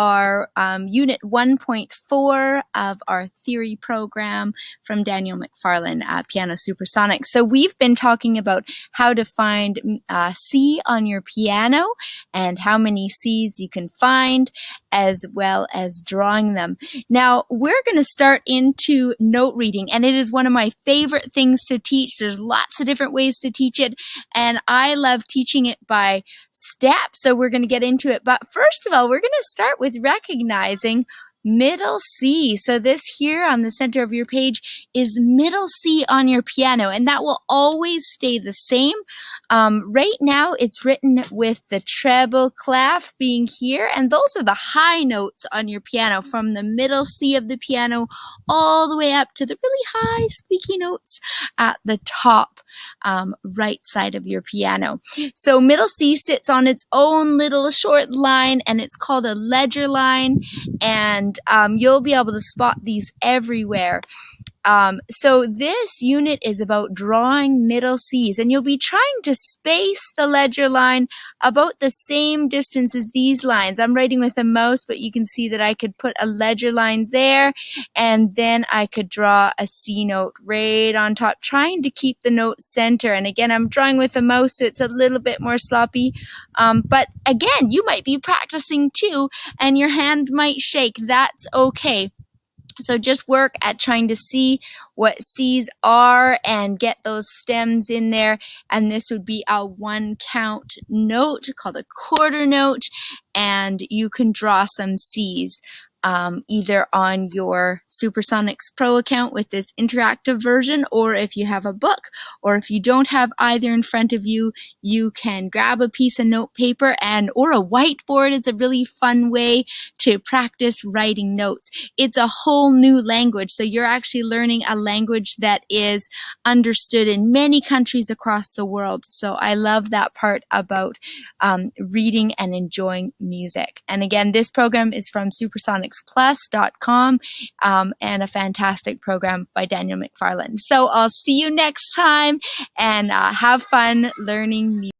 our Unit 1.4 of our theory program from Daniel McFarlane at Piano Supersonics. So we've been talking about how to find C on your piano and how many Cs you can find, as well as drawing them. Now we're going to start into note reading, and it is one of my favorite things to teach. There's lots of different ways to teach it, and I love teaching it by step. So we're going to get into it. But first of all, we're going to start with recognizing middle C. So this here on the center of your page is middle C on your piano, and that will always stay the same. Right now it's written with the treble clef being here, and those are the high notes on your piano, from the middle C of the piano all the way up to the really high squeaky notes at the top right side of your piano. So middle C sits on its own little short line, and it's called a ledger line, and you'll be able to spot these everywhere. So this unit is about drawing middle Cs, and you'll be trying to space the ledger line about the same distance as these lines. I'm writing with a mouse, but you can see that I could put a ledger line there, and then I could draw a C note right on top, trying to keep the note center. And again, I'm drawing with a mouse, so it's a little bit more sloppy. But again, you might be practicing too, and your hand might shake. That's okay. So just work at trying to see what C's are and get those stems in there. And this would be a 1 count note called a quarter note. And you can draw some C's either on your Supersonics Pro account with this interactive version, or if you have a book, or if you don't have either in front of you, you can grab a piece of note paper or a whiteboard. It's a really fun way to practice writing notes. It's a whole new language, so you're actually learning a language that is understood in many countries across the world. So I love that part about reading and enjoying music. And again, this program is from supersonicsplus.com, and a fantastic program by Daniel McFarlane. So I'll see you next time, and have fun learning music.